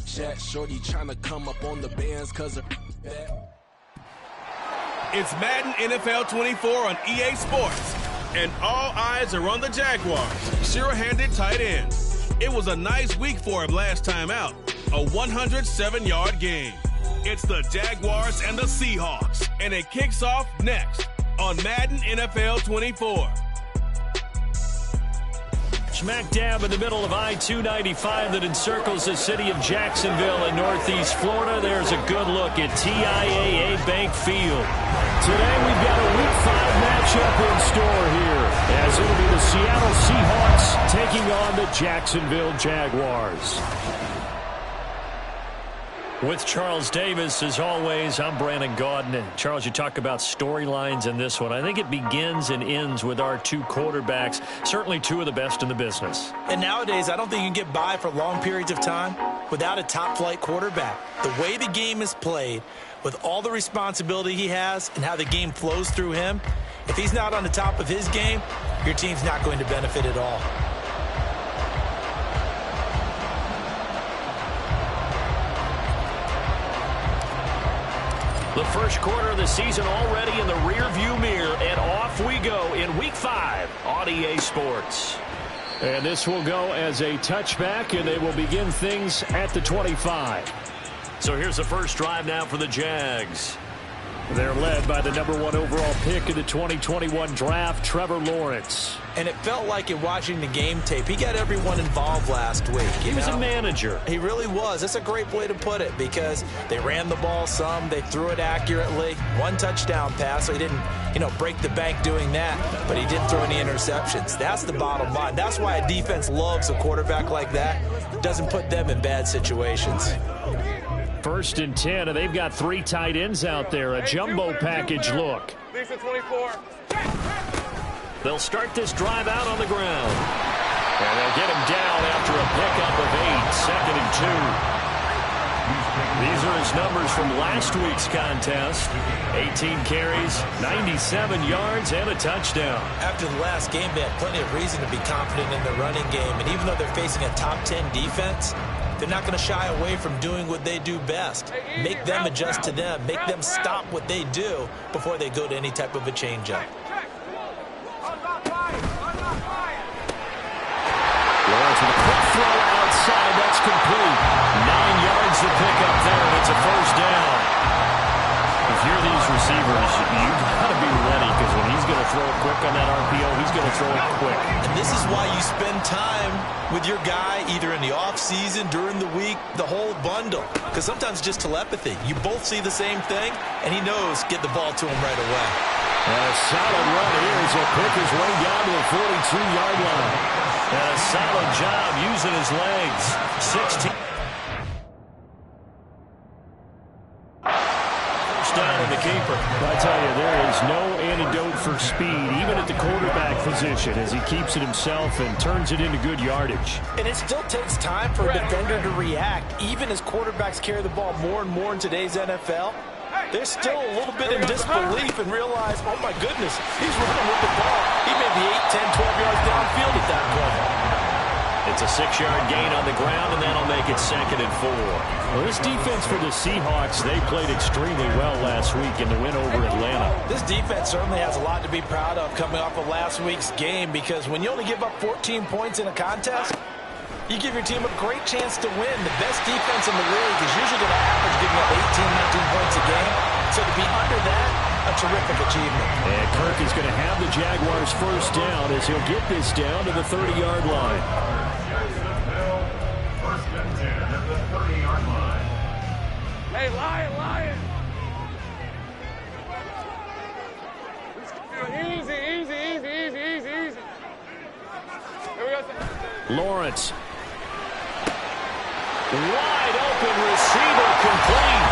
Snapchat, shorty tryna come up on the bands cause of that. It's Madden NFL 24 on EA Sports, and all eyes are on the Jaguars. Sure-handed tight end. It was a nice week for him last time out, a 107-yard game. It's the Jaguars and the Seahawks, and it kicks off next on Madden NFL 24. Smack dab in the middle of I-295 that encircles the city of Jacksonville in northeast Florida. There's a good look at TIAA Bank Field. Today we've got a Week 5 matchup in store here, as it'll be the Seattle Seahawks taking on the Jacksonville Jaguars. With Charles Davis, as always, I'm Brandon Gaudin. And Charles, you talk about storylines in this one. I think it begins and ends with our two quarterbacks, certainly two of the best in the business. And nowadays, I don't think you can get by for long periods of time without a top-flight quarterback. The way the game is played, with all the responsibility he has and how the game flows through him, if he's not on the top of his game, your team's not going to benefit at all. The first quarter of the season already in the rearview mirror, and off we go in Week 5 on EA Sports. And this will go as a touchback, and they will begin things at the 25. So here's the first drive now for the Jags. They're led by the #1 overall pick in the 2021 draft, Trevor Lawrence. And it felt like in watching the game tape, he got everyone involved last week. He was a manager. He really was. That's a great way to put it, because they ran the ball some, they threw it accurately. One touchdown pass, so he didn't, break the bank doing that, but he didn't throw any interceptions. That's the bottom line. That's why a defense loves a quarterback like that. Doesn't put them in bad situations. 1st and 10, and they've got 3 tight ends out there. A jumbo package look. Lisa 24. They'll start this drive out on the ground. And they'll get him down after a pickup of 8, 2nd and 2. These are his numbers from last week's contest. 18 carries, 97 yards, and a touchdown. After the last game, they had plenty of reason to be confident in their running game. And even though they're facing a top 10 defense, they're not going to shy away from doing what they do best. Make them adjust to them. Make them stop what they do before they go to any type of a changeup. Lawrence with a quick throw outside. That's complete. 9 yards to pick up there, and it's a first down. If you're these receivers, you've got to be ready, because when he's going to throw it quick on that RPO, he's going to throw it quick. And this is why you spend time with your guy either in the offseason, during the week, the whole bundle. Because sometimes just telepathy. You both see the same thing, and he knows get the ball to him right away. And a solid run here as he'll pick his way down to the 42-yard line. And a solid job using his legs. 16. Down to the keeper. I tell you, there is no antidote for speed, even at the quarterback position, as he keeps it himself and turns it into good yardage. And it still takes time for a defender to react. Even as quarterbacks carry the ball more and more in today's NFL, they're still a little bit in disbelief and realize, oh my goodness, he's running with the ball. He may be 8, 10, 12 yards downfield at that point. It's a 6-yard gain on the ground, and that'll make it 2nd and 4. Well, this defense for the Seahawks, they played extremely well last week in the win over Atlanta. This defense certainly has a lot to be proud of coming off of last week's game, because when you only give up 14 points in a contest, you give your team a great chance to win. The best defense in the league is usually going to average giving up 18, 19 points a game. So to be under that, a terrific achievement. And Kirk is going to have the Jaguars first down as he'll get this down to the 30-yard line. Hey, Lion. Easy. Here we go. Lawrence. Wide open receiver, complete.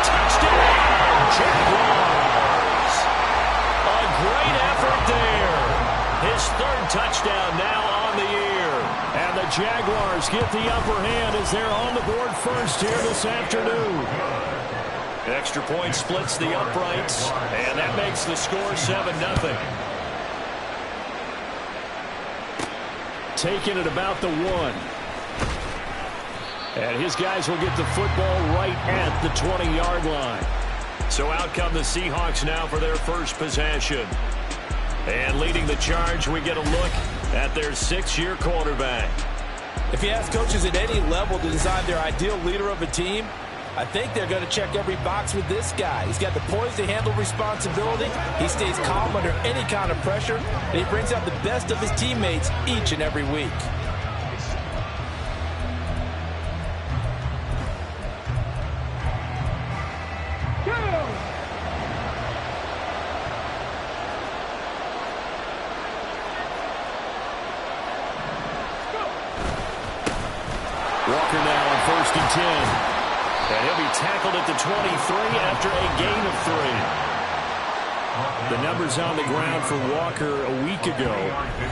Touchdown, Jaguars. A great effort there. His 3rd touchdown now on the year. And the Jaguars get the upper hand as they're on the board first here this afternoon. Extra point splits the uprights, and that makes the score 7-0. Taking it about the 1. And his guys will get the football right at the 20-yard line. So out come the Seahawks now for their first possession. And leading the charge, we get a look at their 6-year quarterback. If you ask coaches at any level to design their ideal leader of a team, I think they're going to check every box with this guy. He's got the poise to handle responsibility. He stays calm under any kind of pressure. And he brings out the best of his teammates each and every week. Walker now on 1st and 10. And he'll be tackled at the 23 after a gain of 3. The numbers on the ground for Walker a week ago.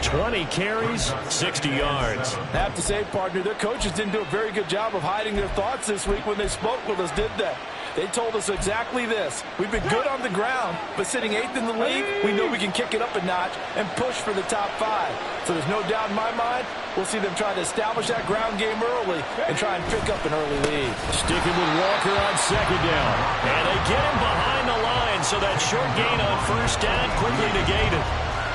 20 carries, 60 yards. I have to say, partner, their coaches didn't do a very good job of hiding their thoughts this week when they spoke with us, did they? They told us exactly this. We've been good on the ground, but sitting 8th in the league, we know we can kick it up a notch and push for the top 5. So there's no doubt in my mind, we'll see them try to establish that ground game early and try and pick up an early lead. Sticking with Walker on 2nd down. And they get him behind the line, so that short gain on 1st down quickly negated.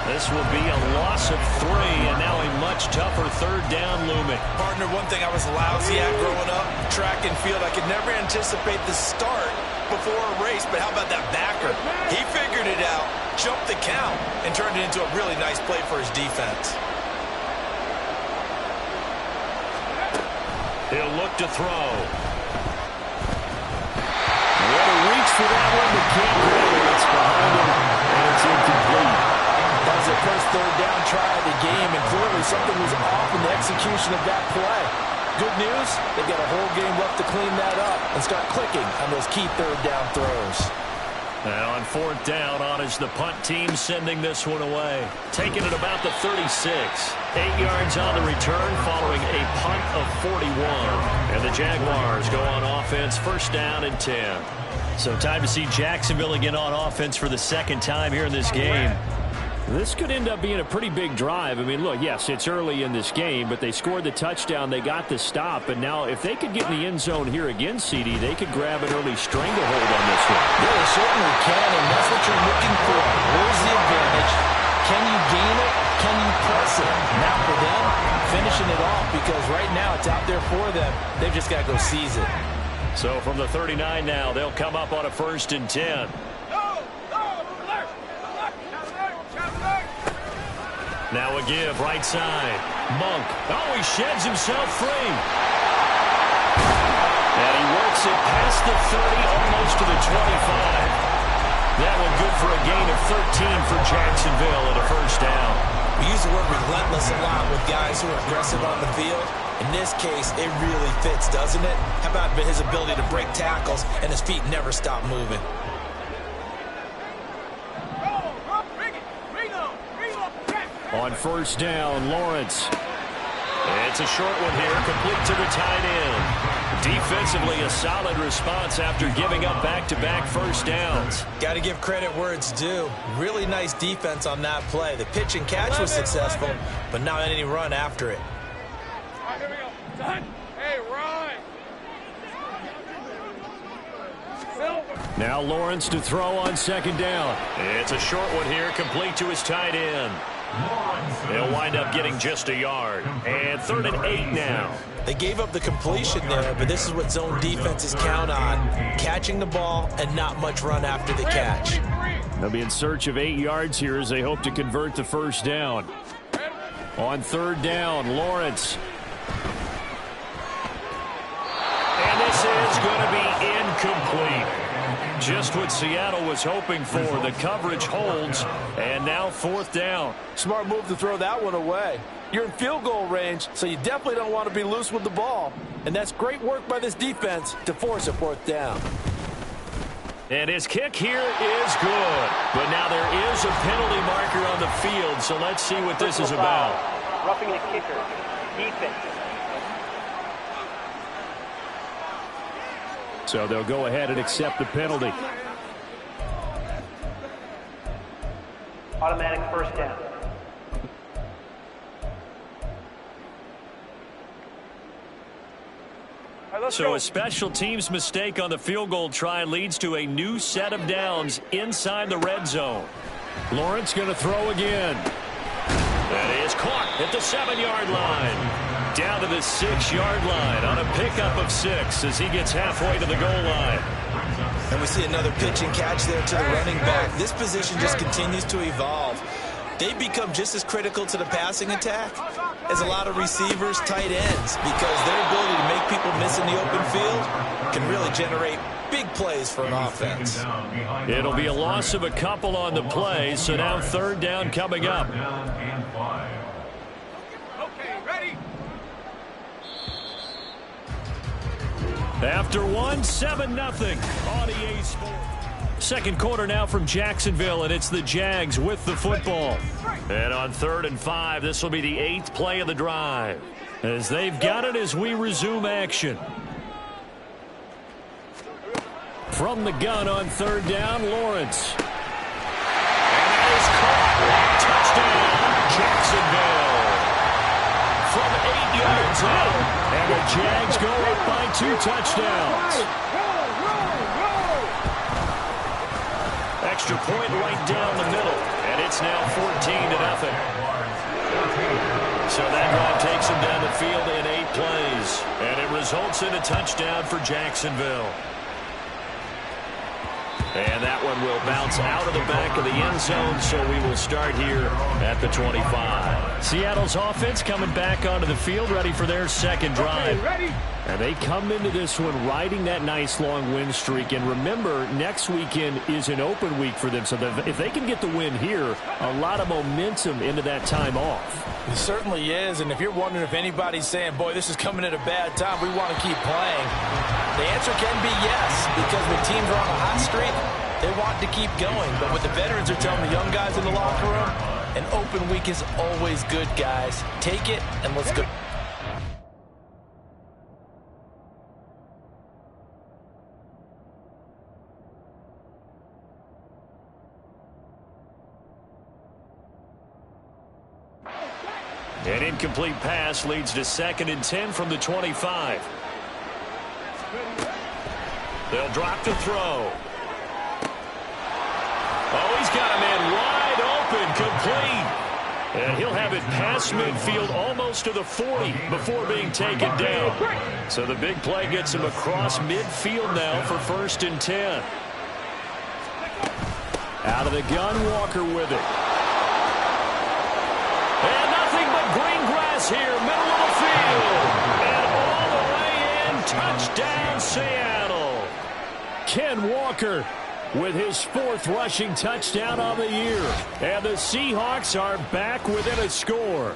This will be a loss of 3, and now a much tougher 3rd down looming. Partner, one thing I was lousy at growing up, track and field, I could never anticipate the start before a race, but how about that backer? He figured it out, jumped the count, and turned it into a really nice play for his defense. He'll look to throw. What a reach for that one, but can't grab it. It's behind him, and it's incomplete. That was their first 3rd down try of the game, and clearly something was off in the execution of that play. Good news, they've got a whole game left to clean that up and start clicking on those key 3rd down throws. Now on 4th down, on is the punt team sending this one away. Taking it about the 36. 8 yards on the return following a punt of 41. And the Jaguars go on offense, 1st down and 10. So time to see Jacksonville again on offense for the 2nd time here in this game. This could end up being a pretty big drive. I mean, look, yes, it's early in this game, but they scored the touchdown. They got the stop. And now if they could get in the end zone here again, CD, they could grab an early stranglehold on this one. Yeah, they certainly can, and that's what you're looking for. Where's the advantage? Can you gain it? Can you press it? Now for them, finishing it off, because right now it's out there for them. They've just got to go seize it. So from the 39 now, they'll come up on a 1st and 10. Now a give, right side. Monk. Oh, he sheds himself free. And he works it past the 30, almost to the 25. That one good for a gain of 13 for Jacksonville and a 1st down. We use the word relentless a lot with guys who are aggressive on the field. In this case, it really fits, doesn't it? How about his ability to break tackles and his feet never stop moving? On 1st down, Lawrence. It's a short one here, complete to the tight end. Defensively, a solid response after giving up back-to-back 1st downs. Got to give credit where it's due. Really nice defense on that play. The pitch and catch was successful, but not any run after it. All right, here we go. Done. Hey, Ryan. Now Lawrence to throw on 2nd down. It's a short one here, complete to his tight end. They'll wind up getting just a yard. And 3rd and 8 now. They gave up the completion there, but this is what zone defenses count on. Catching the ball and not much run after the catch. They'll be in search of 8 yards here as they hope to convert the 1st down. On 3rd down, Lawrence. And this is going to be incomplete. Just what Seattle was hoping for. The coverage holds, and now 4th down. Smart move to throw that one away. You're in field goal range, so you definitely don't want to be loose with the ball. And that's great work by this defense to force a 4th down. And his kick here is good. But now there is a penalty marker on the field, so let's see what this is about. Roughing the kicker. Defense. So they'll go ahead and accept the penalty. Automatic 1st down. So a special teams mistake on the field goal try leads to a new set of downs inside the red zone. Lawrence going to throw again. That is caught at the 7-yard line. Down to the 6-yard line on a pickup of 6 as he gets halfway to the goal line. And we see another pitch and catch there to the running back. This position just continues to evolve. They become just as critical to the passing attack as a lot of receivers, tight ends, because their ability to make people miss in the open field can really generate big plays for an offense. It'll be a loss of a couple on the play, so now 3rd down coming up. After 7-0 on EA Sports. Second quarter now from Jacksonville, and it's the Jags with the football. And on 3rd and 5, this will be the 8th play of the drive, as they've got it as we resume action. From the gun on 3rd down, Lawrence. And that is caught. Touchdown, Jacksonville. From 8 yards out, and the Jags go up by 2 touchdowns. Extra point right down the middle, and it's now 14-0. So that drive takes him down the field in 8 plays, and it results in a touchdown for Jacksonville. And that one will bounce out of the back of the end zone, so we will start here at the 25. Seattle's offense coming back onto the field, ready for their second drive. And they come into this one riding that nice long win streak. And remember, next weekend is an open week for them. So if they can get the win here, a lot of momentum into that time off. It certainly is. And if you're wondering if anybody's saying, boy, this is coming at a bad time, we want to keep playing, the answer can be yes. Because when teams are on a hot streak, they want to keep going. But what the veterans are telling the young guys in the locker room, an open week is always good, guys. Take it and let's go. An incomplete pass leads to 2nd and 10 from the 25. They'll drop to throw. Oh, he's got a man wide open, complete. And he'll have it past midfield almost to the 40 before being taken down. So the big play gets him across midfield now for 1st and 10. Out of the gun, Walker with it. And nothing but green grass here, middle of the field. And all the way in, touchdown Seattle. Ken Walker with his 4th rushing touchdown on the year. And the Seahawks are back within a score.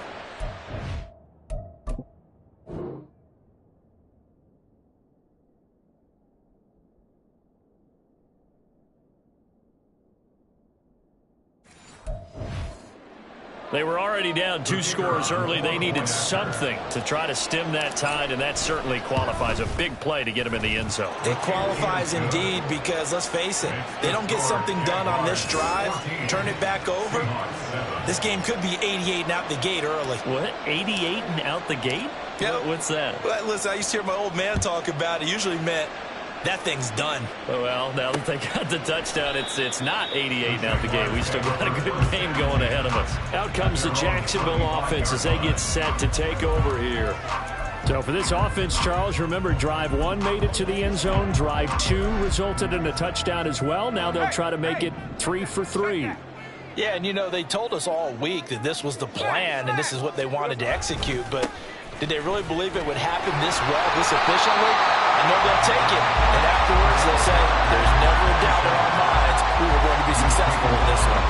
They were already down 2 scores early. They needed something to try to stem that tide, and that certainly qualifies. A big play to get them in the end zone. It qualifies indeed because, let's face it, they don't get something done on this drive, turn it back over, this game could be 88 and out the gate early. What? 88 and out the gate? Yeah. What's that? Well, listen, I used to hear my old man talk about it. Usually meant that thing's done. Well, now that they got the touchdown, it's not 88 out the gate. We still got a good game going ahead of us. Out comes the Jacksonville offense as they get set to take over here. So for this offense, Charles, remember, drive 1 made it to the end zone. Drive 2 resulted in a touchdown as well. Now they'll try to make it 3 for 3. Yeah, and you know, they told us all week that this was the plan and this is what they wanted to execute, but did they really believe it would happen this well, this efficiently? I know they'll take it, and afterwards they'll say, there's never a doubt in our minds we were going to be successful in this one.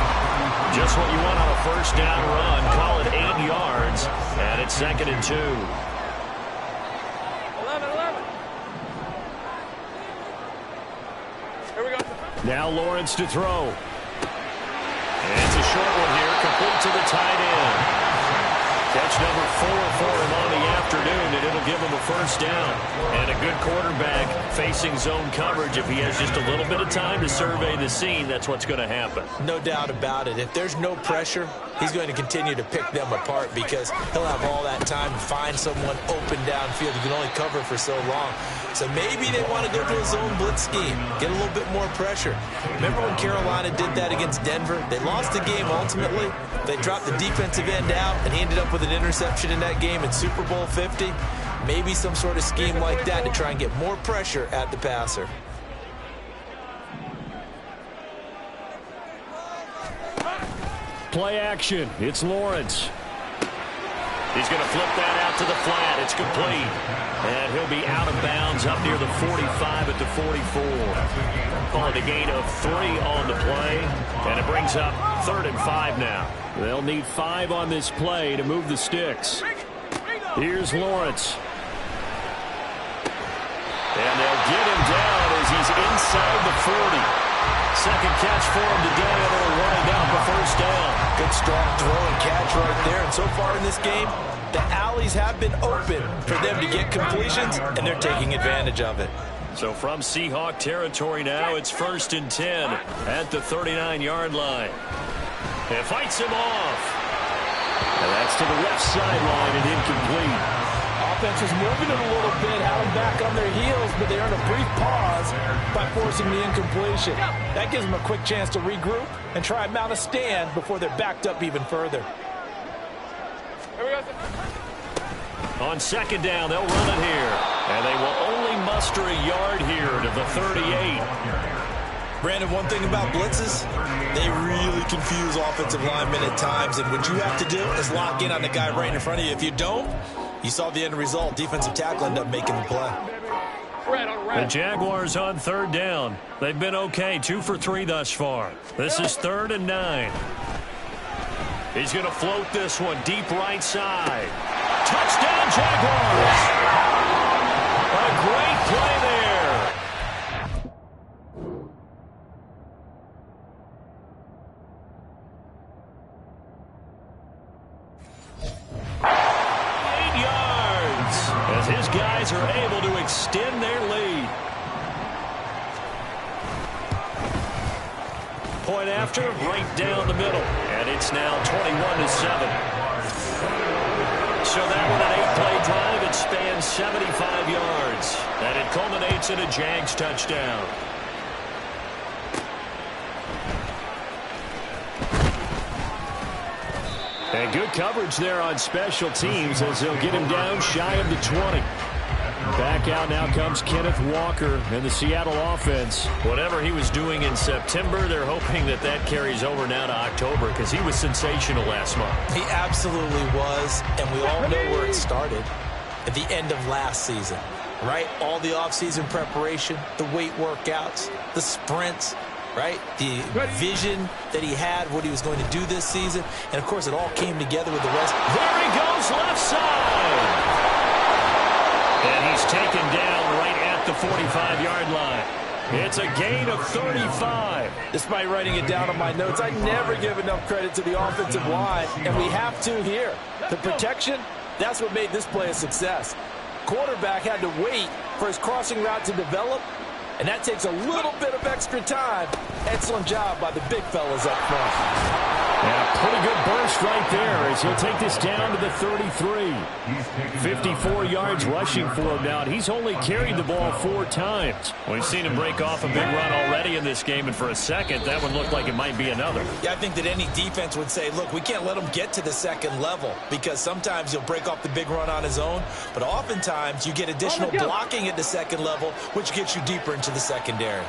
Just what you want on a 1st down run. Call it 8 yards, and it's 2nd and 2. 11. Here we go. Now Lawrence to throw. And it's a short one here, complete to the tight end. Catch number 4 for him on the afternoon, and it'll give him a 1st down. And a good quarterback facing zone coverage, if he has just a little bit of time to survey the scene, that's what's going to happen. No doubt about it. If there's no pressure, he's going to continue to pick them apart because he'll have all that time to find someone open downfield. He can only cover for so long. So maybe they want to go to a zone blitz scheme, get a little bit more pressure. Remember when Carolina did that against Denver? They lost the game ultimately. They dropped the defensive end out, and he ended up with an interception in that game in Super Bowl 50. Maybe some sort of scheme like that to try and get more pressure at the passer. Play action. It's Lawrence. He's going to flip that out to the flat. It's complete. And he'll be out of bounds up near the 45 at the 44. Call it a gain of 3 on the play. And it brings up 3rd and 5 now. They'll need 5 on this play to move the sticks. Here's Lawrence. And they'll get him down as he's inside the 40. Second catch for him today, and it'll wind out the first down. Good strong throw and catch right there. And so far in this game, the alleys have been open for them to get completions, and they're taking advantage of it. So from Seahawk territory now, it's 1st and 10 at the 39-yard line. And fights him off. And that's to the left sideline and incomplete. Offense was moving it a little bit, had them back on their heels, but they earned a brief pause by forcing the incompletion. That gives them a quick chance to regroup and try and mount a stand before they're backed up even further. On 2nd down, they'll run it here. And they will only muster a yard here to the 38. Brandon, one thing about blitzes, they really confuse offensive linemen at times, and what you have to do is lock in on the guy right in front of you. If you don't, you saw the end result. Defensive tackle ended up making the play. The Jaguars on 3rd down. They've been okay, 2 for 3 thus far. This is 3rd and 9. He's going to float this one deep right side. Touchdown, Jaguars! A great play there. As his guys are able to extend their lead. Point after, right down the middle. And it's now 21-7. So that one an 8-play drive. It spans 75 yards. And it culminates in a Jags touchdown. And good coverage there on special teams as they'll get him down shy of the 20. Back out now comes Kenneth Walker and the Seattle offense. Whatever he was doing in September, they're hoping that that carries over now to October because he was sensational last month. He absolutely was, and we all know where it started at the end of last season, right? All the offseason preparation, the weight workouts, the sprints, right? The vision that he had, what he was going to do this season. And, of course, it all came together with the rest. There he goes, left side. And he's taken down right at the 45-yard line. It's a gain of 35. Despite writing it down on my notes, I never give enough credit to the offensive line, and we have to here. The protection, that's what made this play a success. Quarterback had to wait for his crossing route to develop, and that takes a little bit of extra time. Excellent job by the big fellas up front. And a pretty good burst right there as he'll take this down to the 33. 54 yards rushing for him now. And he's only carried the ball 4 times. We've seen him break off a big run already in this game, and for a second, that one looked like it might be another. Yeah, I think that any defense would say, look, we can't let him get to the second level because sometimes he'll break off the big run on his own, but oftentimes you get additional blocking at the second level, which gets you deeper into the secondary.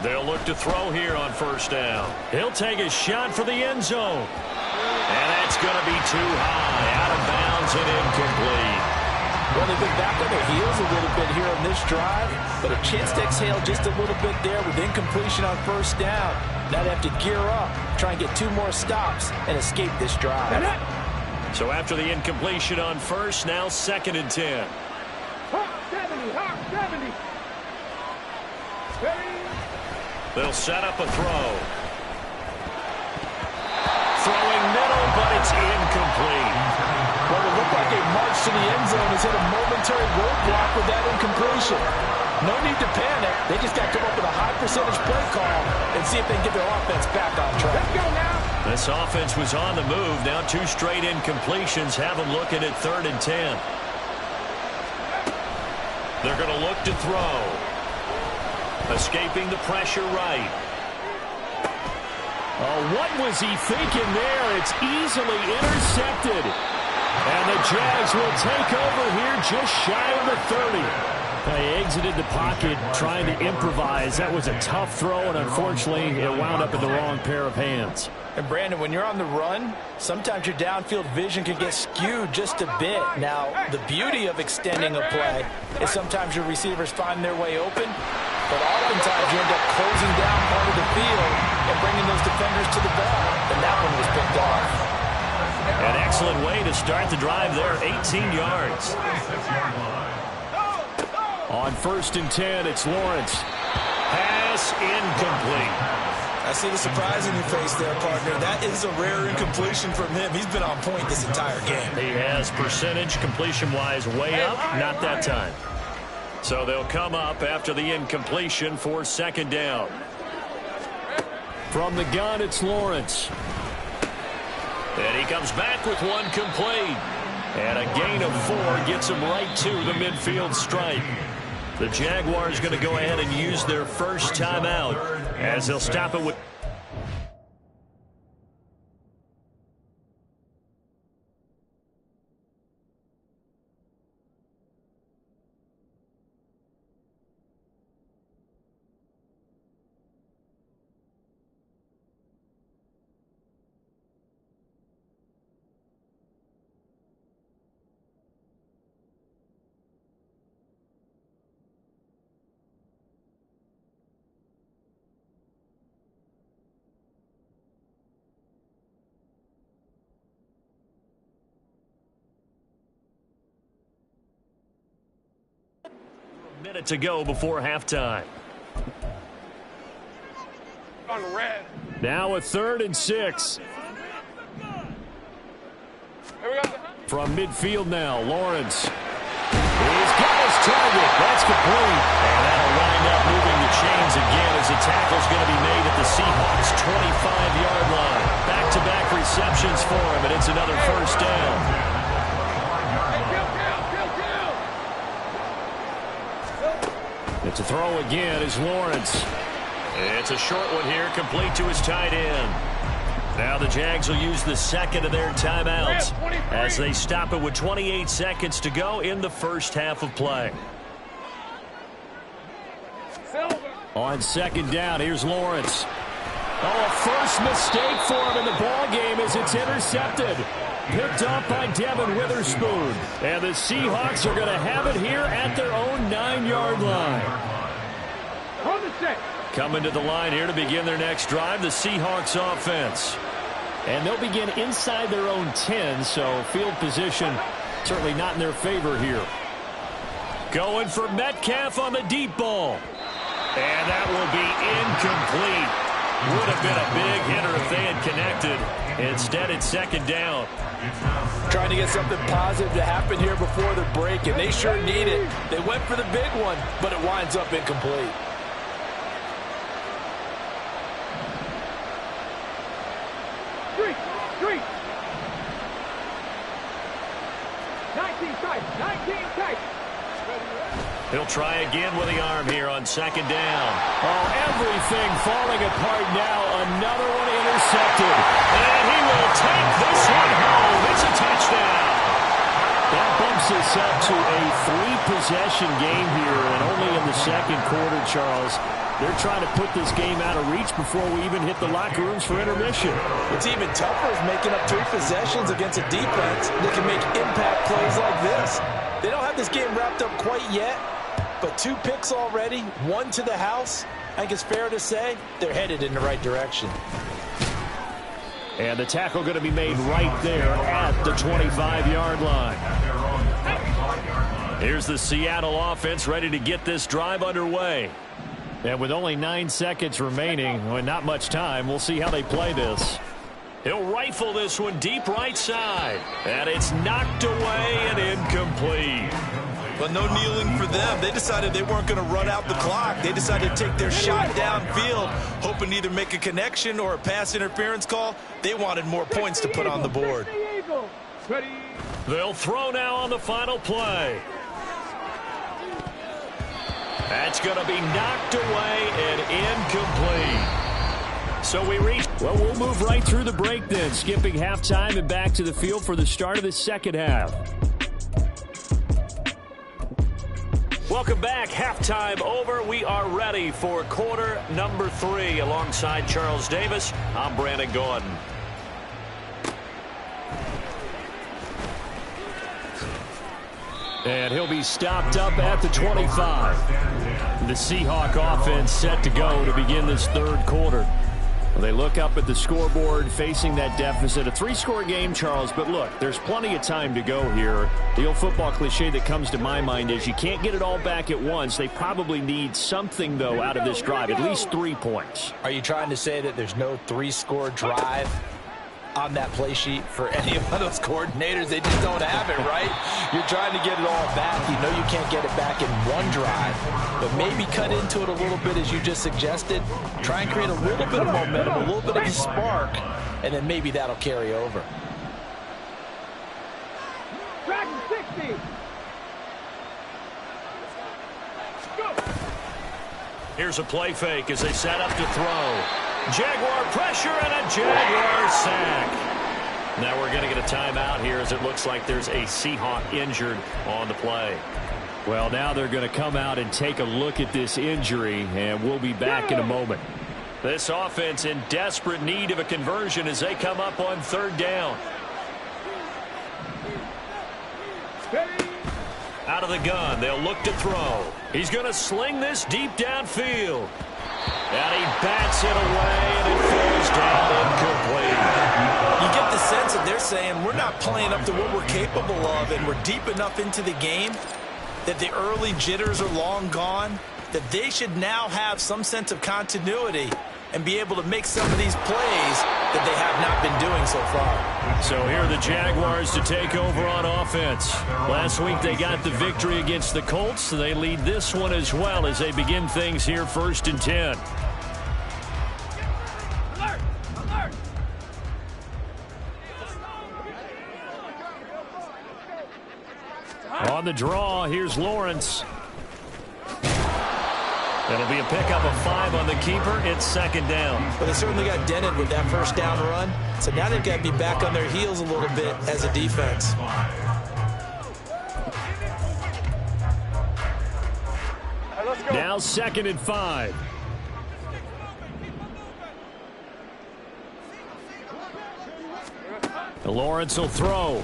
They'll look to throw here on 1st down. He'll take a shot for the end zone. And that's going to be too high. Out of bounds and incomplete. Well, they've been back on their heels a little bit here on this drive, but a chance to exhale just a little bit there with incompletion on 1st down. Now they have to gear up, try and get 2 more stops, and escape this drive. So after the incompletion on 1st, now 2nd and 10. They'll set up a throw. Throwing middle, but it's incomplete. Jaguars hit a momentary roadblock with that incompletion. No need to panic. They just got to come up with a high percentage play call and see if they can get their offense back on track. Let's go now. This offense was on the move. Now 2 straight incompletions have them looking at 3rd and 10. They're going to look to throw. Escaping the pressure right. Oh, what was he thinking there? It's easily intercepted. And the Jags will take over here just shy of the 30. They exited the pocket trying to improvise. That was a tough throw, and unfortunately, it wound up in the wrong pair of hands. And Brandon, when you're on the run, sometimes your downfield vision can get skewed just a bit. Now, the beauty of extending a play is sometimes your receivers find their way open, but oftentimes you end up closing down part of the field and bringing those defenders to the ball. And that one was picked off. An excellent way to start the drive there, 18 yards. On 1st and 10, it's Lawrence. Pass incomplete. I see the surprise in your face there, partner. That is a rare incompletion from him. He's been on point this entire game. He has percentage completion-wise way up, not that time. So they'll come up after the incompletion for 2nd down. From the gun, it's Lawrence. And he comes back with 1 complete. And a gain of 4 gets him right to the midfield stripe. The Jaguars going to go ahead and use their first timeout as they'll stop it with... minute to go before halftime. On red. Now a 3rd and 6. Here we go. From midfield now, Lawrence. He's got his target. That's complete. And that'll wind up moving the chains again as the tackle's going to be made at the Seahawks' 25-yard line. Back-to-back receptions for him, and it's another 1st down. It's a throw again is Lawrence. It's a short one here, complete to his tight end. Now the Jags will use the 2nd of their timeouts as they stop it with 28 seconds to go in the first half of play. On 2nd down, here's Lawrence. Oh, a first mistake for him in the ball game as it's intercepted. Picked up by Devin Witherspoon. And the Seahawks are going to have it here at their own 9-yard line. Coming to the line here to begin their next drive, the Seahawks offense. And they'll begin inside their own 10, so field position certainly not in their favor here. Going for Metcalf on the deep ball. And that will be incomplete. Would have been a big hitter if they had connected. Instead, it's 2nd down. Trying to get something positive to happen here before the break, and they sure need it. They went for the big one, but it winds up incomplete. Street. 19 tight. He'll try again with the arm here on 2nd down. Oh, everything falling apart now. Another one intercepted. And he will take this one home. It's a touchdown. That bumps us up to a 3-possession game here, and only in the 2nd quarter, Charles. They're trying to put this game out of reach before we even hit the locker rooms for intermission. What's even tougher is making up 3 possessions against a defense that can make impact plays like this. They don't have this game wrapped up quite yet, but 2 picks already, 1 to the house. I think it's fair to say they're headed in the right direction. And the tackle going to be made right there at the 25-yard line. Here's the Seattle offense ready to get this drive underway. And with only 9 seconds remaining, well, not much time, we'll see how they play this. He'll rifle this one deep right side. And it's knocked away and incomplete. But no kneeling for them. They decided they weren't going to run out the clock. They decided to take their shot downfield, hoping to either make a connection or a pass interference call. They wanted more points to put on the board. They'll throw now on the final play. That's going to be knocked away and incomplete. So we reach. Well, we'll move right through the break then, skipping halftime and back to the field for the start of the second half. Welcome back. Halftime over. We are ready for quarter number 3. Alongside Charles Davis, I'm Brandon Gordon. And he'll be stopped up at the 25. The Seahawk offense set to go to begin this third quarter. They look up at the scoreboard facing that deficit. A 3-score game, Charles, but look, there's plenty of time to go here. The old football cliche that comes to my mind is you can't get it all back at once. They probably need something, though, out of this drive, at least 3 points. Are you trying to say that there's no 3-score drive on that play sheet for any of those coordinators? They just don't have it, right? You're trying to get it all back. You know you can't get it back in one drive, but maybe cut into it a little bit as you just suggested. Try and create a little bit of momentum, a little bit of a spark, and then maybe that'll carry over. Track 60. Go. Here's a play fake as they set up to throw. Jaguar pressure and a Jaguar sack. Now we're going to get a timeout here as it looks like there's a Seahawk injured on the play. Well, now they're going to come out and take a look at this injury, and we'll be back in a moment. This offense in desperate need of a conversion as they come up on third down. Out of the gun, they'll look to throw. He's going to sling this deep downfield. And he bats it away, and it falls down incomplete. You get the sense that they're saying we're not playing up to what we're capable of, and we're deep enough into the game that the early jitters are long gone, that they should now have some sense of continuity and be able to make some of these plays that they have not been doing so far. So here are the Jaguars to take over on offense. Last week they got the victory against the Colts, so they lead this one as well as they begin things here 1st and 10. On the draw, here's Lawrence. It'll be a pickup of 5 on the keeper. It's second down. But they certainly got dented with that first down run. So now they've got to be back on their heels a little bit as a defense. Now 2nd and 5. Lawrence will throw.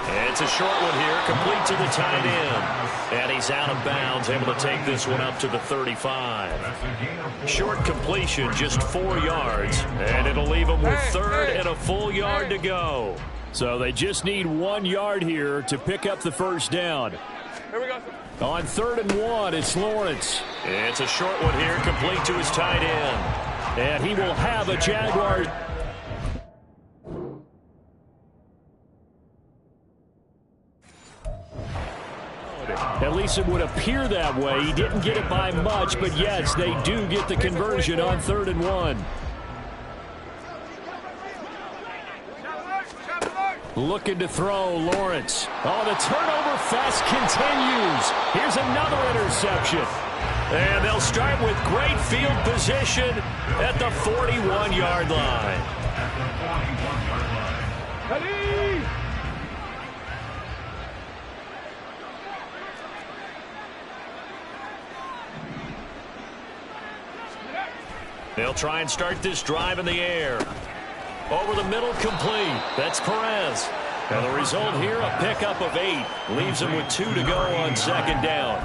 It's a short one here, complete to the tight end. And he's out of bounds, able to take this one up to the 35. Short completion, just 4 yards. And it'll leave him with 3rd and a full yard to go. So they just need 1 yard here to pick up the first down. Here we go. On 3rd and 1, it's Lawrence. It's a short one here, complete to his tight end. And he will have a Jaguar. At least it would appear that way. He didn't get it by much, but yes, they do get the conversion on 3rd and 1. Looking to throw, Lawrence. Oh, the turnover fest continues. Here's another interception. And they'll start with great field position at the 41-yard line. They'll try and start this drive in the air. Over the middle, complete. That's Perez. And the result here, a pickup of 8. Leaves him with 2 to go on 2nd down.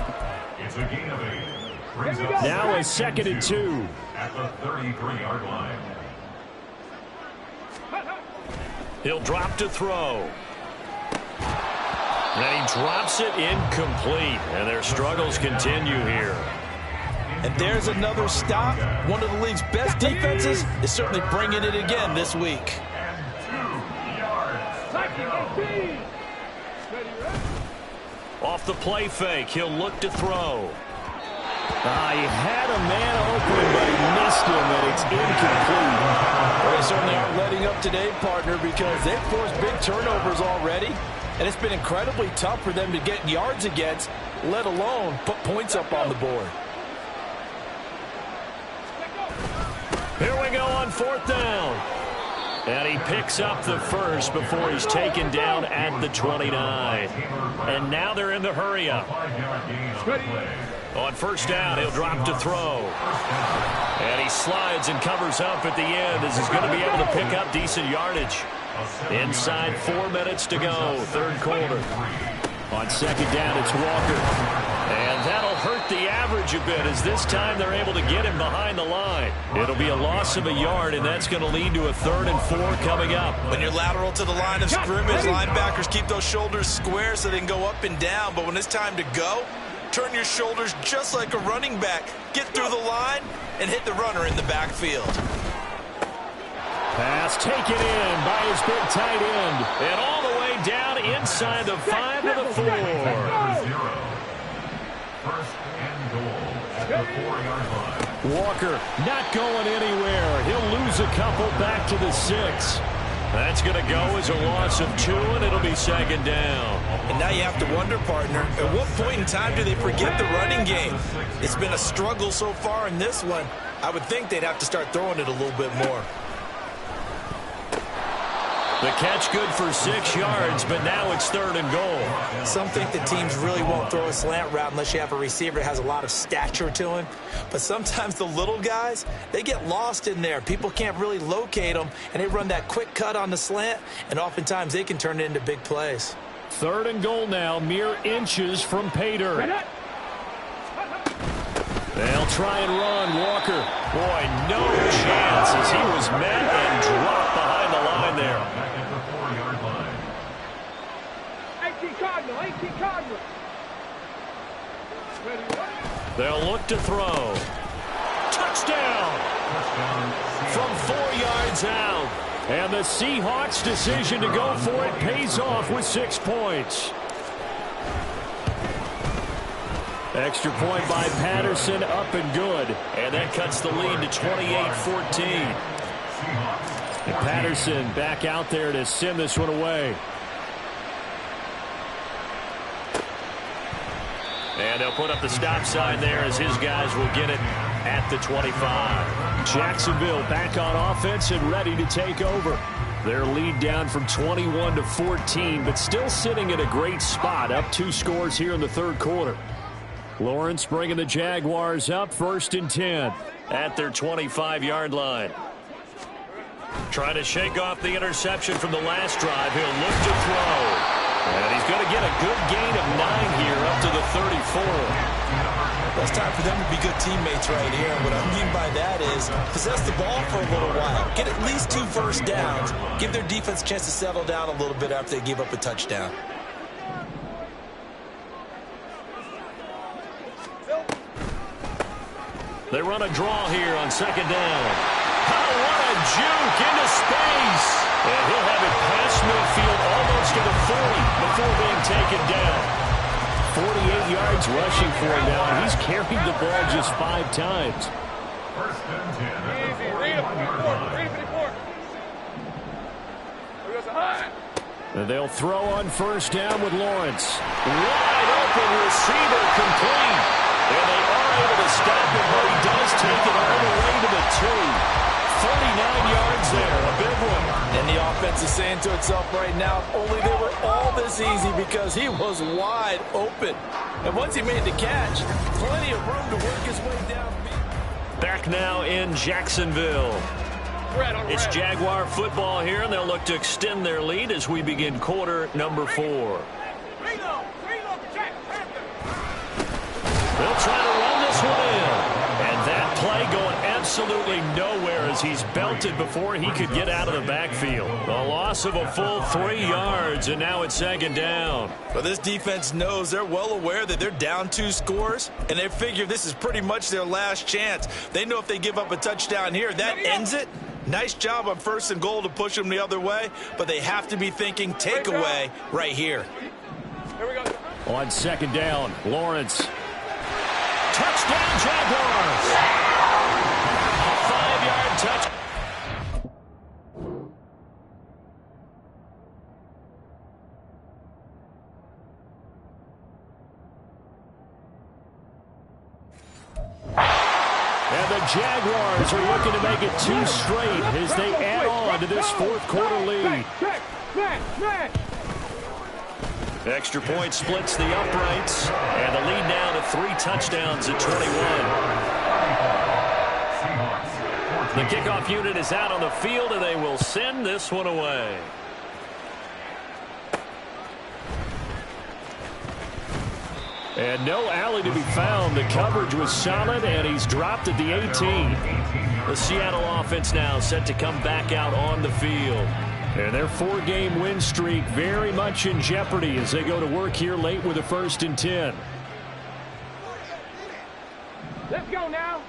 It's a gain of 8. Now a 2nd and 2. At the 33-yard line. He'll drop to throw. And he drops it incomplete. And their struggles continue here. And there's another stop. One of the league's best defenses is certainly bringing it again this week. Off the play fake, he'll look to throw. He had a man open, but he missed him, and it's incomplete. Well, they certainly aren't letting up today, partner, because they've forced big turnovers already, and it's been incredibly tough for them to get yards against, let alone put points up on the board. Here we go on 4th down. And he picks up the first before he's taken down at the 29. And now they're in the hurry-up. On 1st down, he'll drop to throw. And he slides and covers up at the end as he's going to be able to pick up decent yardage. Inside 4 minutes to go, 3rd quarter. On 2nd down, it's Walker. And that'll hurt the average a bit as this time they're able to get him behind the line. It'll be a loss of a yard, and that's going to lead to a 3rd and 4 coming up. When you're lateral to the line of scrimmage, linebackers keep those shoulders square so they can go up and down. But when it's time to go, turn your shoulders just like a running back. Get through the line and hit the runner in the backfield. Pass taken in by his big tight end. And all the way down inside the 5 to the 4. 1st and goal at the 4-yard line. Walker not going anywhere. He'll lose a couple back to the 6. That's going to go as a loss of 2, and it'll be 2nd down. And now you have to wonder, partner, at what point in time do they forget the running game? It's been a struggle so far in this one. I would think they'd have to start throwing it a little bit more. The catch good for 6 yards, but now it's 3rd and goal. Some think that teams really won't throw a slant route unless you have a receiver that has a lot of stature to him. But sometimes the little guys, they get lost in there. People can't really locate them, and they run that quick cut on the slant, and oftentimes they can turn it into big plays. 3rd and goal now, mere inches from pay dirt. They'll try and run. Walker. Boy, no chance as he was met and dropped behind the line there. Back at the 4-yard line. 18 Cardinal. They'll look to throw. Touchdown! From 4 yards out. And the Seahawks' decision to go for it pays off with 6 points. Extra point by Patterson, up and good. And that cuts the lead to 28-14. And Patterson back out there to send this one away. And they'll put up the stop sign there as his guys will get it at the 25. Jacksonville back on offense and ready to take over. Their lead down from 21 to 14, but still sitting at a great spot, up 2 scores here in the 3rd quarter. Lawrence bringing the Jaguars up 1st and 10 at their 25-yard line. Trying to shake off the interception from the last drive. He'll look to throw. And he's going to get a good gain of 9 here up to the 34. Well, it's time for them to be good teammates right here. And what I mean by that is possess the ball for a little while. Get at least 2 first downs. Give their defense a chance to settle down a little bit after they give up a touchdown. They run a draw here on 2nd down. Oh, what a juke into space. And he'll have it past midfield almost to the 40 before being taken down. 48 yards rushing for him now. He's carried the ball just 5 times. 1st and 10 at the 4-yard line. And they'll throw on 1st down with Lawrence. Wide open receiver complete. And they are able to stop him, but he does take it all the way to the 2. 39 yards there, a big one. And the offense is saying to itself right now, only they were all this easy because he was wide open. And once he made the catch, plenty of room to work his way down. Back now in Jacksonville. It's Jaguar football here, and they'll look to extend their lead as we begin quarter number 4. They'll try to run this one in. And that play going absolutely absolutely nowhere as he's belted before he could get out of the backfield. A loss of a full 3 yards, and now it's second down. Well, this defense knows, they're well aware that they're down 2 scores, and they figure this is pretty much their last chance. They know if they give up a touchdown here, that ends it. Nice job on 1st and goal to push them the other way, but they have to be thinking takeaway right here. Here we go. On second down, Lawrence. Touchdown, Jaguars! A 5-yard touch. And the Jaguars are looking to make it 2 straight as they add on to this 4th quarter lead. Extra point splits the uprights, and the lead now to 3 touchdowns at 21. The kickoff unit is out on the field, and they will send this one away. And no alley to be found. The coverage was solid, and he's dropped at the 18. The Seattle offense now set to come back out on the field. And their 4-game win streak very much in jeopardy as they go to work here late with a 1st and 10. Let's go now.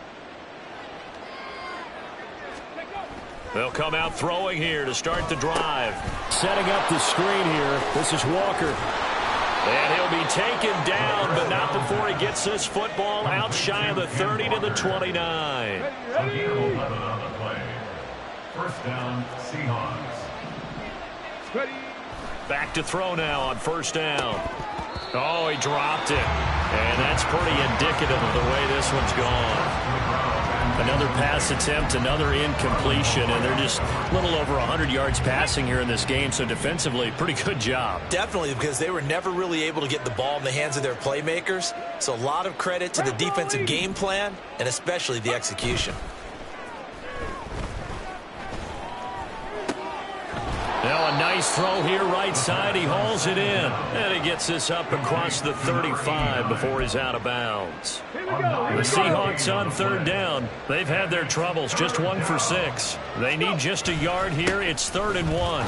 They'll come out throwing here to start the drive. Setting up the screen here. This is Walker. And he'll be taken down, but not before he gets this football out shy of the 30 to the 29. 11 on the play. 1st down, Seahawks. Ready. Back to throw now on 1st down. Oh, he dropped it. And that's pretty indicative of the way this one's gone. Another pass attempt, another incompletion, and they're just a little over 100 yards passing here in this game, so defensively, pretty good job. Definitely, because they were never really able to get the ball in the hands of their playmakers, so a lot of credit to the defensive game plan and especially the execution. Now a nice throw here right side. He hauls it in. And he gets this up across the 35 before he's out of bounds. The Seahawks on 3rd down. They've had their troubles. Just 1 for 6. They need just a yard here. It's 3rd and 1.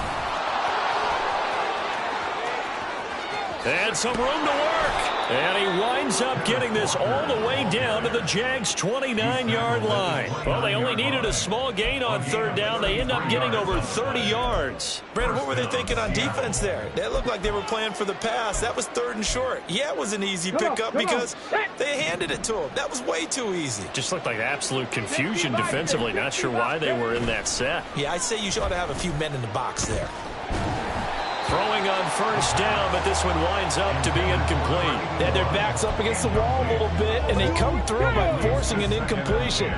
And some room to work. And he winds up getting this all the way down to the Jags' 29-yard line. Well, they only needed a small gain on 3rd down. They end up getting over 30 yards. Brandon, what were they thinking on defense there? That looked like they were playing for the pass. That was 3rd and short. Yeah, it was an easy pickup because they handed it to him. That was way too easy. Just looked like absolute confusion defensively. Not sure why they were in that set. Yeah, I'd say you ought to have a few men in the box there. Throwing on 1st down, but this one winds up to be incomplete. They had their backs up against the wall a little bit, and they come through by forcing an incompletion.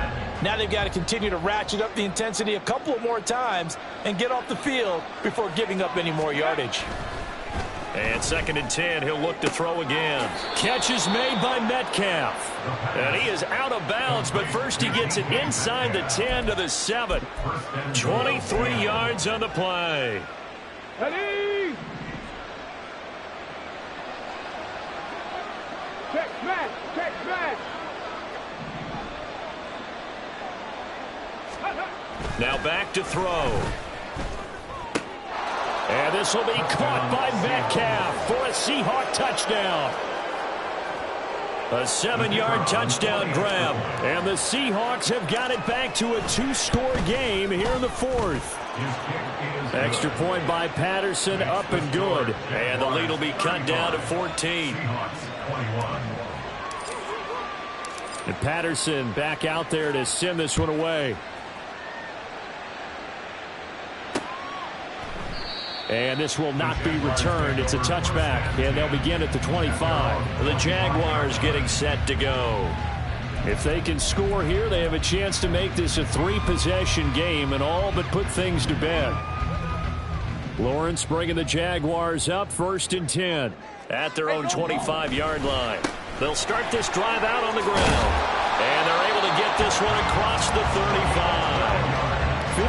Now they've got to continue to ratchet up the intensity a couple of more times and get off the field before giving up any more yardage. And 2nd and 10, he'll look to throw again. Catch is made by Metcalf. And he is out of bounds, but first he gets it inside the 10 to the 7. 23 yards on the play. Ready. Check back. Check back. Now back to throw. And this will be caught by Metcalf for a Seahawk touchdown. A 7-yard touchdown grab. And the Seahawks have got it back to a 2-score game here in the 4th. Extra point by Patterson, up and good. And the lead will be cut down to 14. And Patterson back out there to send this one away. And this will not be returned. It's a touchback, and they'll begin at the 25. The Jaguars getting set to go. If they can score here, they have a chance to make this a 3-possession game and all but put things to bed. Lawrence bringing the Jaguars up 1st and 10 at their own 25-yard line. They'll start this drive out on the ground, and they're able to get this one across the 35.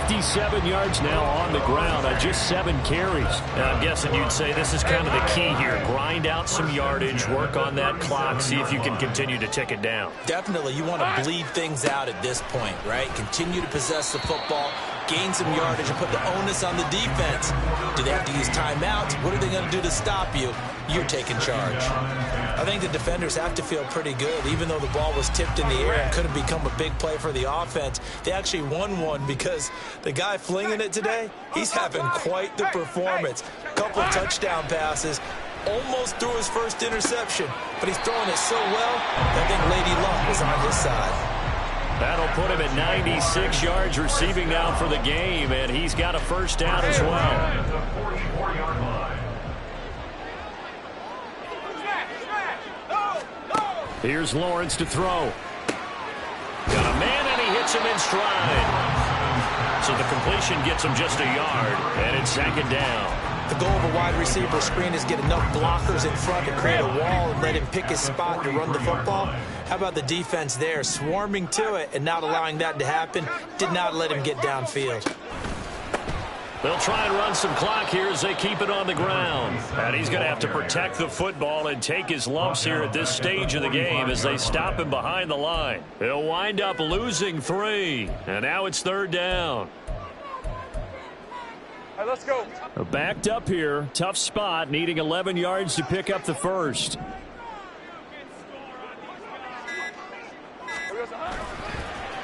57 yards now on the ground on just 7 carries. And I'm guessing you'd say this is kind of the key here. Grind out some yardage, work on that clock, see if you can continue to tick it down. Definitely, you want to bleed things out at this point, right? Continue to possess the football, gain some yardage, and put the onus on the defense. Do they have to use timeouts? What are they going to do to stop you? You're taking charge. I think the defenders have to feel pretty good. Even though the ball was tipped in the air and could have become a big play for the offense, they actually won one because the guy flinging it today, he's having quite the performance. Couple of touchdown passes, almost threw his first interception, but he's throwing it so well, I think Lady Luck was on his side. That'll put him at 96 yards receiving now for the game, and he's got a first down as well. Here's Lawrence to throw. Got a man, and he hits him in stride. So the completion gets him just a yard, and it's second down. The goal of a wide receiver screen is get enough blockers in front to create a wall and let him pick his spot to run the football. How about the defense there, swarming to it and not allowing that to happen? Did not let him get downfield. They'll try and run some clock here as they keep it on the ground. And he's going to have to protect the football and take his lumps here at this stage of the game as they stop him behind the line. He'll wind up losing 3. And now it's third down. All right, let's go. Backed up here. Tough spot, needing 11 yards to pick up the first.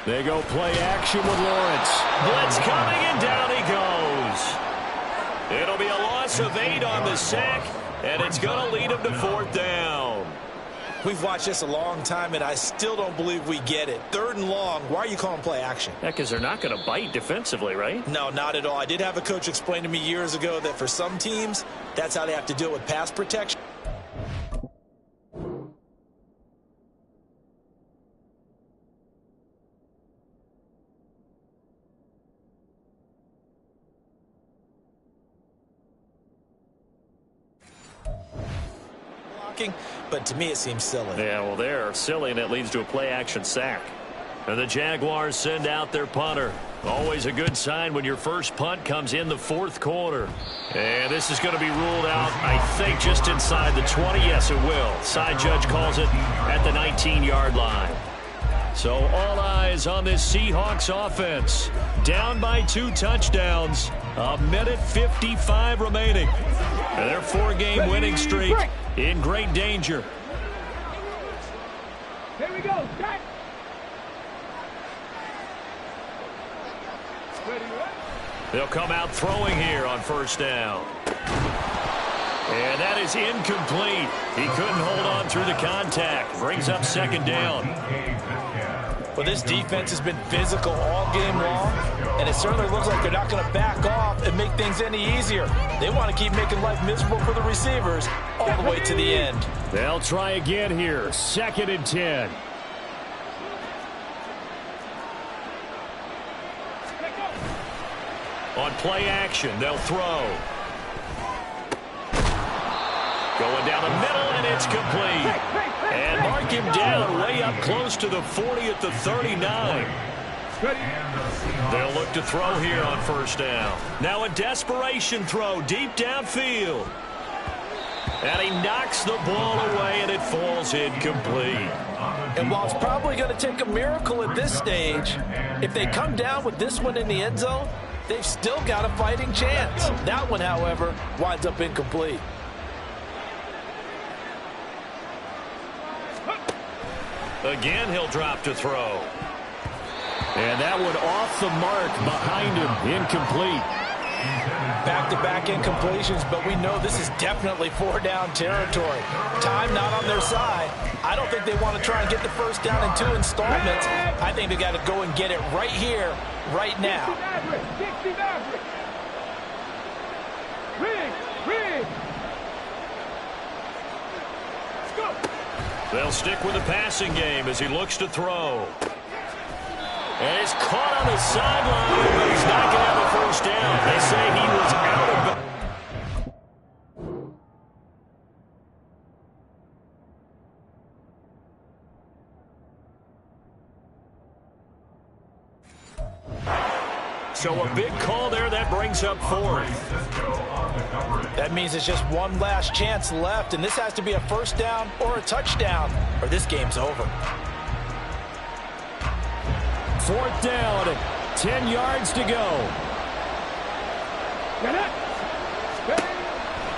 They go play action with Lawrence. Blitz coming, and down he goes. It'll be a loss of 8 on the sack, and it's going to lead him to fourth down. We've watched this a long time, and I still don't believe we get it. 3rd and long. Why are you calling play action? Yeah, because they're not going to bite defensively, right? No, not at all. I did have a coach explain to me years ago that for some teams, that's how they have to deal with pass protection. But to me, it seems silly. Yeah, well, they're silly, and it leads to a play-action sack. And the Jaguars send out their punter. Always a good sign when your first punt comes in the 4th quarter. And this is going to be ruled out, I think, just inside the 20. Yes, it will. Side judge calls it at the 19-yard line. So all eyes on this Seahawks offense. Down by 2 touchdowns. 1:55 remaining. And their 4-game winning streak in great danger. Here we go. Back. They'll come out throwing here on first down. And that is incomplete. He couldn't hold on through the contact. Brings up second down. Well, this defense has been physical all game long, and it certainly looks like they're not going to back off and make things any easier. They want to keep making life miserable for the receivers all the way to the end. They'll try again here. 2nd and 10. On play action, they'll throw. Going down the middle, and it's complete. And mark him down way up close to the 40 at the 39. They'll look to throw here on first down. Now a desperation throw deep downfield. And he knocks the ball away, and it falls incomplete. And while it's probably going to take a miracle at this stage, if they come down with this one in the end zone, they've still got a fighting chance. That one, however, winds up incomplete. Again, he'll drop to throw. And that one off the mark behind him, incomplete. Back-to-back incompletions, but we know this is definitely 4-down territory. Time not on their side. I don't think they want to try and get the first down in 2 installments. I think they got to go and get it right here, right now. They'll stick with the passing game as he looks to throw. And he's caught on the sideline, but he's not going to have a first down. They say he was out of bounds. So a big call there that brings up fourth. That means it's just one last chance left, and this has to be a first down or a touchdown, or this game's over. Fourth down, 10 yards to go.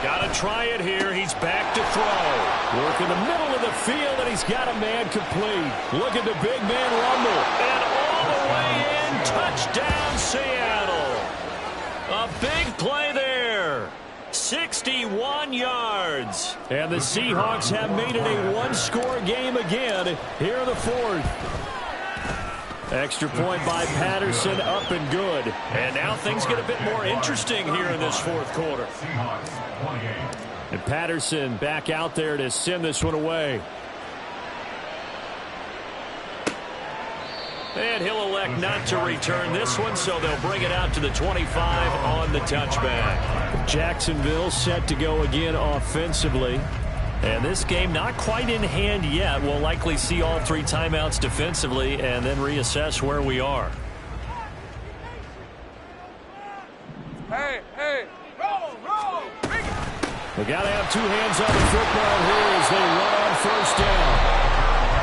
Got to try it here. He's back to throw. Work in the middle of the field, and he's got a man complete. Look at the big man rumble. And all the way in, touchdown Seattle. A big play there. 61 yards. And the Seahawks have made it a one-score game again here in the fourth. Extra point by Patterson, up and good. And now things get a bit more interesting here in this fourth quarter. And Patterson back out there to send this one away. And he'll elect not to return this one, so they'll bring it out to the 25 on the touchback. Jacksonville set to go again offensively. And this game not quite in hand yet. We'll likely see all three timeouts defensively and then reassess where we are. Hey, roll. They got to have two hands on the football here as they run on first down.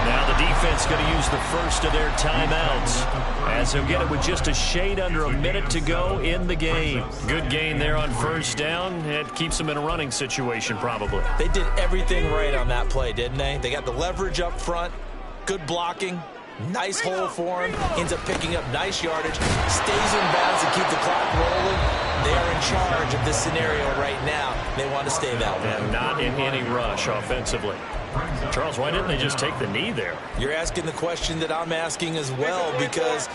Now the defense going to use the first of their timeouts as they'll get it with just a shade under a minute to go in the game. Good gain there on first down. It keeps them in a running situation probably. They did everything right on that play, didn't they? They got the leverage up front, good blocking, nice hole for him, ends up picking up nice yardage, stays in bounds to keep the clock rolling. They are in charge of this scenario right now. They want to stay that way. And not in any rush offensively. Charles, why didn't they just take the knee there? You're asking the question that I'm asking as well, because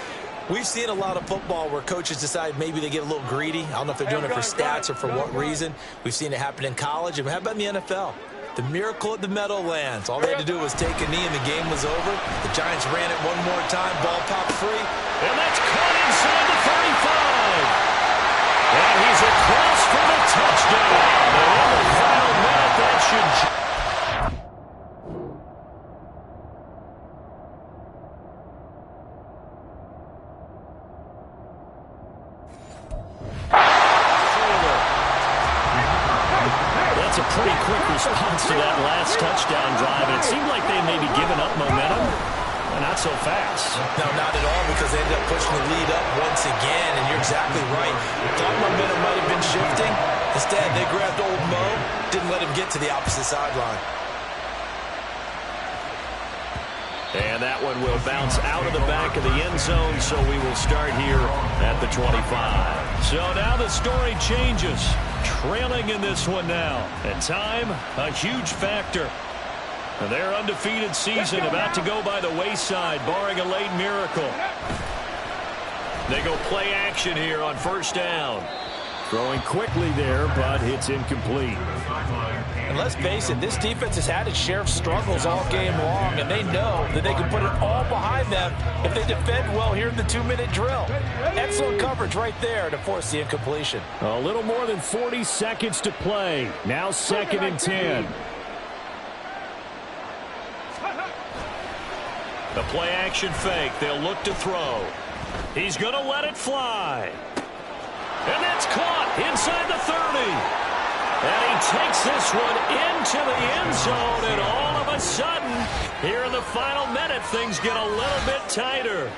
we've seen a lot of football where coaches decide maybe they get a little greedy. I don't know if they're doing it for stats or for what reason. We've seen it happen in college. And how about in the NFL? The miracle at the Meadowlands. All they had to do was take a knee and the game was over. The Giants ran it one more time. Ball popped free. And that's caught inside the 35. And he's across for the touchdown. And in the final minute, that should... That's a pretty quick response to that last touchdown drive. And it seemed like they may be giving up momentum. Not so fast. No, not at all, because they ended up pushing the lead up once again, and you're exactly right. Thought momentum might have been shifting. Instead, they grabbed old Mo, didn't let him get to the opposite sideline. And that one will bounce out of the back of the end zone, so we will start here at the 25. So now the story changes. Trailing in this one now. And time, a huge factor. And their undefeated season about to go by the wayside, barring a late miracle. They go play action here on first down. Throwing quickly there, but it's incomplete. And let's face it, this defense has had its share of struggles all game long, and they know that they can put it all behind them if they defend well here in the 2-minute drill. Excellent coverage right there to force the incompletion. A little more than 40 seconds to play. Now 2nd and 10. The play action fake. They'll look to throw. He's going to let it fly. And that's caught inside the 30. And he takes this one into the end zone. And all of a sudden, here in the final minute, things get a little bit tighter.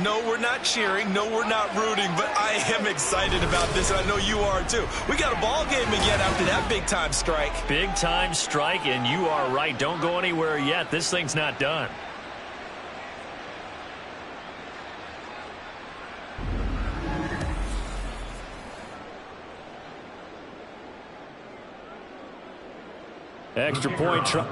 No, we're not cheering. No, we're not rooting. But I am excited about this, and I know you are too. We got a ball game again after that big-time strike. Big-time strike, and you are right. Don't go anywhere yet. This thing's not done. Extra point try.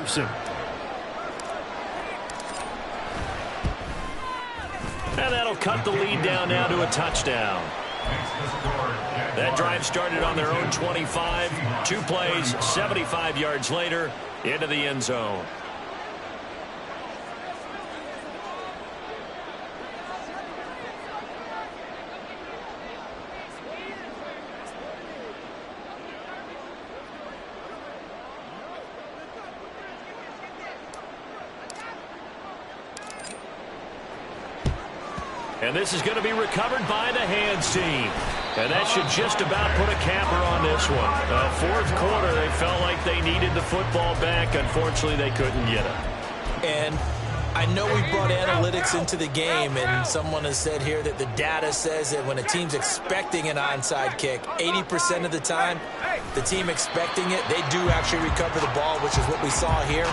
Anderson. And that'll cut the lead down now to a touchdown. That drive started on their own 25. 2 plays, 75 yards later, into the end zone. And this is going to be recovered by the hands team. And that should just about put a capper on this one. Fourth quarter, they felt like they needed the football back. Unfortunately, they couldn't get it. And I know we brought analytics into the game, and someone has said here that the data says that when a team's expecting an onside kick, 80% of the time, the team expecting it, they do actually recover the ball, which is what we saw here.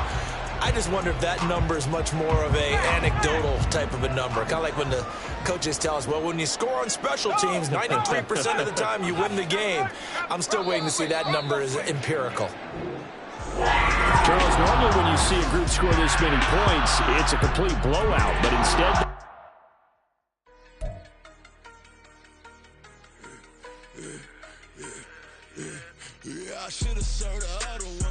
I just wonder if that number is much more of a anecdotal type of a number. Kind of like when the coaches tell us, well, when you score on special teams, 93% of the time you win the game. I'm still waiting to see that number is empirical. Charles, normally when you see a group score this many points, it's a complete blowout, but instead... Yeah, I should have served her.